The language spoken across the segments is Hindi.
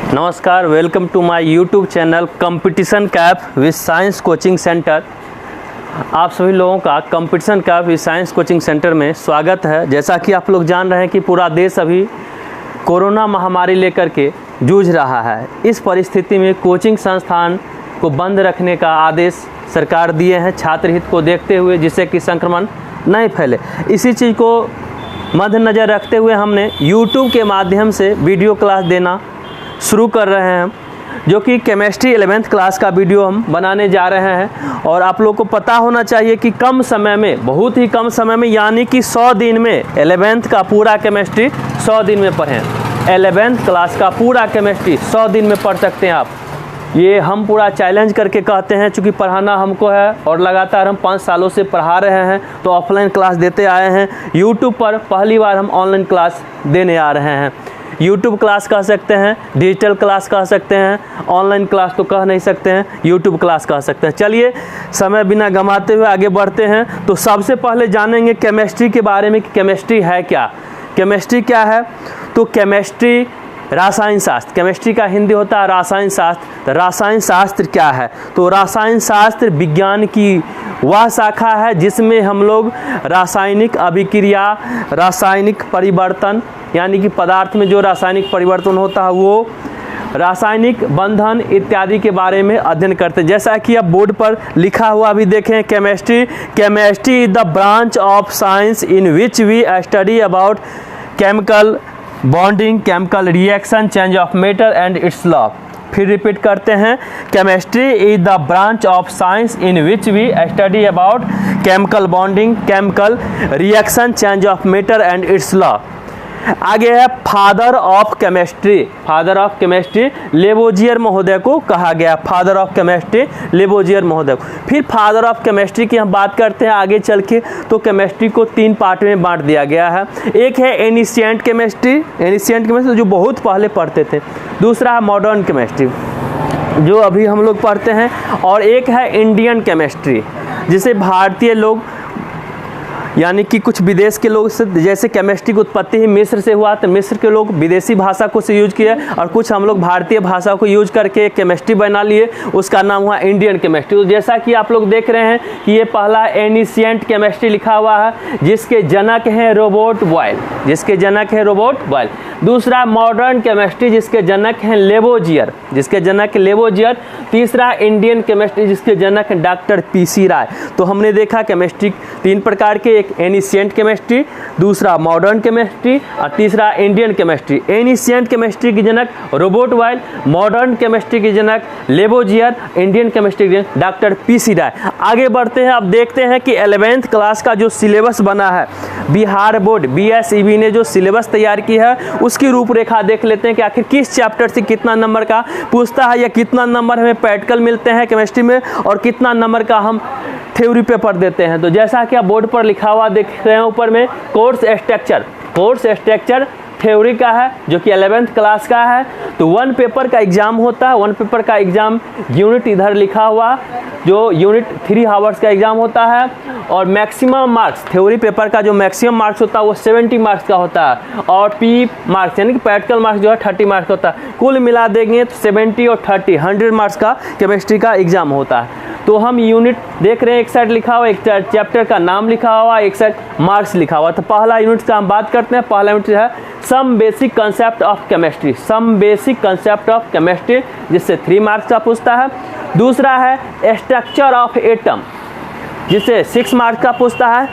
नमस्कार, welcome to my YouTube channel competition cafe with science coaching centre. आप सभी लोगों का competition cafe with science coaching centre में स्वागत है। जैसा कि आप लोग जान रहे हैं कि पूरा देश अभी कोरोना महामारी लेकर के जूझ रहा है। इस परिस्थिति में कोचिंग संस्थान को बंद रखने का आदेश सरकार दिए हैं छात्र हित को देखते हुए, जिससे कि संक्रमण नहीं फैले। इसी चीज़ को मद्देनज़र रखते हुए हमने यूट्यूब के माध्यम से वीडियो क्लास देना शुरू कर रहे हैं, जो कि केमिस्ट्री 11th क्लास का वीडियो हम बनाने जा रहे हैं। और आप लोग को पता होना चाहिए कि कम समय में, बहुत ही कम समय में, यानी कि 100 दिन में 11th का पूरा केमिस्ट्री 100 दिन में पढ़ें। 11th क्लास का पूरा केमिस्ट्री 100 दिन में पढ़ सकते हैं आप। ये हम पूरा चैलेंज करके कहते हैं, चूँकि पढ़ाना हमको है और लगातार हम 5 सालों से पढ़ा रहे हैं, तो ऑफलाइन क्लास देते आए हैं। यूट्यूब पर पहली बार हम ऑनलाइन क्लास देने आ रहे हैं। यूट्यूब क्लास कह सकते हैं, डिजिटल क्लास कह सकते हैं, ऑनलाइन क्लास तो कह नहीं सकते हैं, यूट्यूब क्लास कह सकते हैं। चलिए समय बिना गंवाते हुए आगे बढ़ते हैं। तो सबसे पहले जानेंगे केमिस्ट्री के बारे में कि केमिस्ट्री है क्या। केमिस्ट्री क्या है? तो केमिस्ट्री रासायन शास्त्र, केमिस्ट्री का हिंदी होता है रासायन शास्त्र। रासायन शास्त्र क्या है? तो रासायन शास्त्र विज्ञान की वह शाखा है जिसमें हम लोग रासायनिक अभिक्रिया, रासायनिक परिवर्तन, यानी कि पदार्थ में जो रासायनिक परिवर्तन होता है वो, रासायनिक बंधन इत्यादि के बारे में अध्ययन करते हैं। जैसा कि अब बोर्ड पर लिखा हुआ भी देखें, chemistry is the branch of science in which we study about chemical bonding, chemical reaction, change of matter and its law. फिर रिपीट करते हैं, chemistry is the branch of science in which we study about chemical bonding, chemical reaction, change of matter and its law. आगे है father of chemistry. Father of chemistry Lavoisier महोदय को कहा गया। फादर ऑफ केमिस्ट्री लेबोजियर महोदय। फिर फादर ऑफ केमिस्ट्री की हम बात करते हैं आगे चल के, तो केमिस्ट्री को 3 पार्ट में बांट दिया गया है। एक है एनिशिएंट केमिस्ट्री, जो बहुत पहले पढ़ते थे। दूसरा है मॉडर्न केमिस्ट्री, जो अभी हम लोग पढ़ते हैं। और एक है इंडियन केमिस्ट्री, जिसे भारतीय लोग, यानी कि कुछ विदेश के लोग से, जैसे केमिस्ट्री की उत्पत्ति ही मिस्र से हुआ, तो मिस्र के लोग विदेशी भाषा को से यूज किए और कुछ हम लोग भारतीय भाषा को यूज करके केमिस्ट्री बना लिए, उसका नाम हुआ इंडियन केमिस्ट्री। तो जैसा कि आप लोग देख रहे हैं कि ये पहला एनिशिएंट केमिस्ट्री लिखा हुआ है, जिसके जनक हैं रॉबर्ट बॉयल, जिसके जनक हैं रॉबर्ट बॉयल। दूसरा मॉडर्न केमिस्ट्री, जिसके जनक हैं लेबोजियर, जिसके जनक लेबोजियर। तीसरा इंडियन केमिस्ट्री, जिसके जनक हैं डॉक्टर पीसी राय। तो हमने देखा केमिस्ट्री 3 प्रकार के, एक एनिशिएंट केमिस्ट्री, दूसरा मॉडर्न केमिस्ट्री और तीसरा इंडियन केमिस्ट्री। एनिशिएंट केमिस्ट्री के जनक रॉबर्ट बॉयल, मॉडर्न केमिस्ट्री के जनक लेबोजियर, इंडियन केमिस्ट्री के जनक डॉक्टर पीसी राय। आगे बढ़ते हैं, अब देखते हैं कि 11th क्लास का जो सिलेबस बना है, बिहार बोर्ड BSEB ने जो सिलेबस तैयार की है उसकी रूपरेखा देख लेते हैं कि आखिर किस चैप्टर से कितना नंबर का पूछता है, या कितना नंबर हमें प्रैक्टिकल मिलते हैं केमिस्ट्री में और कितना नंबर का हम थ्योरी पेपर देते हैं। तो जैसा कि आप बोर्ड पर लिखा हुआ देख रहे हैं ऊपर में, कोर्स स्ट्रक्चर थ्योरी का है, जो कि 11th क्लास का है। तो 1 पेपर का एग्जाम होता है। 1 पेपर का एग्जाम यूनिट इधर लिखा हुआ, जो यूनिट 3 आवर्स का एग्जाम होता है। और मैक्सिमम मार्क्स, थ्योरी पेपर का जो मैक्सिमम मार्क्स होता है वो 70 मार्क्स का होता है। और पी मार्क्स, यानी कि प्रैक्टिकल मार्क्स जो है 30 मार्क्स होता है। कुल मिला देंगे तो 70 और 30 100 मार्क्स का केमिस्ट्री का एग्जाम होता है। तो हम यूनिट देख रहे हैं, एक साइड लिखा हुआ, एक साइड चैप्टर का नाम लिखा हुआ, एक साइड मार्क्स लिखा हुआ। तो पहला यूनिट का हम बात करते हैं। पहला यूनिट है some basic concept of chemistry, some basic concept of chemistry, जिससे 3 मार्क्स का पूछता है। दूसरा है स्ट्रक्चर ऑफ एटम, जिससे 6 मार्क्स का पूछता है।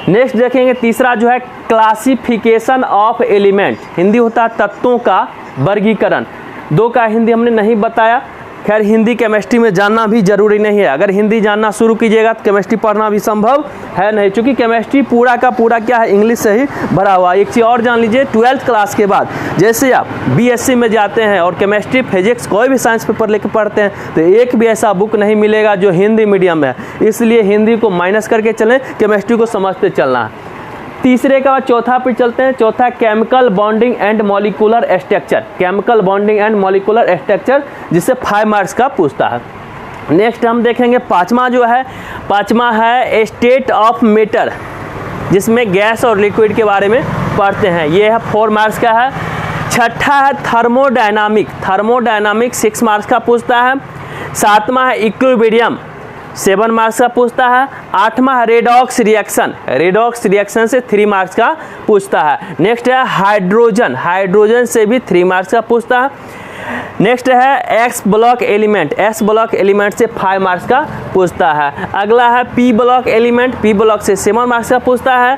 नेक्स्ट देखेंगे तीसरा जो है क्लासिफिकेशन ऑफ एलिमेंट, हिंदी होता है तत्वों का वर्गीकरण। 2 का हिंदी हमने नहीं बताया। खैर, हिंदी केमिस्ट्री में जानना भी जरूरी नहीं है। अगर हिंदी जानना शुरू कीजिएगा तो केमिस्ट्री पढ़ना भी संभव है नहीं, क्योंकि केमिस्ट्री पूरा का पूरा क्या है, इंग्लिश से ही भरा हुआ। एक चीज़ और जान लीजिए, 12th क्लास के बाद जैसे आप BSc में जाते हैं और केमिस्ट्री, फिजिक्स, कोई भी साइंस पेपर लेकर पढ़ते हैं, तो एक भी ऐसा बुक नहीं मिलेगा जो हिंदी मीडियम में है। इसलिए हिंदी को माइनस करके चलें, केमिस्ट्री को समझते चलना है। तीसरे का बाद चौथा पे चलते हैं। चौथा chemical bonding and molecular structure, chemical bonding and molecular structure, जिससे 5 मार्क्स का पूछता है। नेक्स्ट हम देखेंगे पाँचवा जो है, पाँचवा है स्टेट ऑफ मैटर, जिसमें गैस और लिक्विड के बारे में पढ़ते हैं। ये है 4 मार्क्स का है। छठा है थर्मोडायनामिक, थर्मोडायनामिक 6 मार्क्स का पूछता है। 7वां है इक्विलिब्रियम 7 मार्क्स का पूछता है। 8वां है रेडॉक्स रिएक्शन, रेडॉक्स रिएक्शन से 3 मार्क्स का पूछता है। नेक्स्ट है हाइड्रोजन, हाइड्रोजन से भी 3 मार्क्स का पूछता है। नेक्स्ट है x block element, x block element से 5 मार्क्स का पूछता है। अगला है P block element, P block से 7 मार्क्स का पूछता है।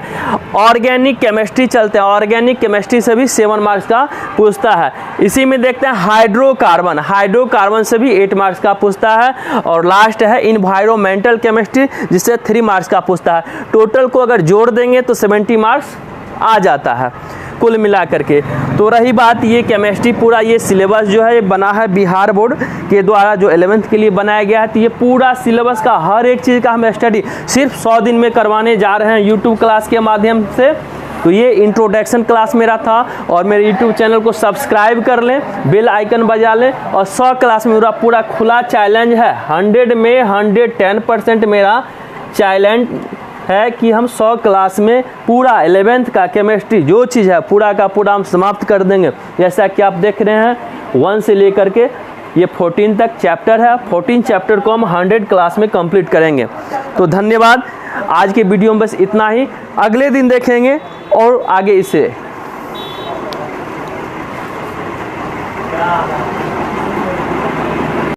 ऑर्गेनिक केमिस्ट्री चलते हैं, ऑर्गेनिक केमिस्ट्री से भी 7 मार्क्स का पूछता है। इसी में देखते हैं हाइड्रोकार्बन, हाइड्रोकार्बन से भी 8 मार्क्स का पूछता है। और लास्ट है इन्वायरमेंटल केमिस्ट्री जिससे 3 मार्क्स का पूछता है। टोटल को अगर जोड़ देंगे तो 70 मार्क्स आ जाता है कुल मिला करके। तो रही बात ये केमिस्ट्री, पूरा ये सिलेबस जो है ये बना है बिहार बोर्ड के द्वारा, जो 11th के लिए बनाया गया है। तो ये पूरा सिलेबस का हर एक चीज़ का हम स्टडी सिर्फ 100 दिन में करवाने जा रहे हैं यूट्यूब क्लास के माध्यम से। तो ये इंट्रोडक्शन क्लास मेरा था, और मेरे यूट्यूब चैनल को सब्सक्राइब कर लें, बेल आइकन बजा लें। और 100 क्लास में मेरा पूरा खुला चैलेंज है, 100 में 110% मेरा चैलेंज है कि हम 100 क्लास में पूरा 11th का केमिस्ट्री जो चीज़ है पूरा का पूरा हम समाप्त कर देंगे। जैसा कि आप देख रहे हैं 1 से लेकर के ये 14 तक चैप्टर है, 14 चैप्टर को हम 100 क्लास में कंप्लीट करेंगे। तो धन्यवाद, आज के वीडियो में बस इतना ही, अगले दिन देखेंगे और आगे इसे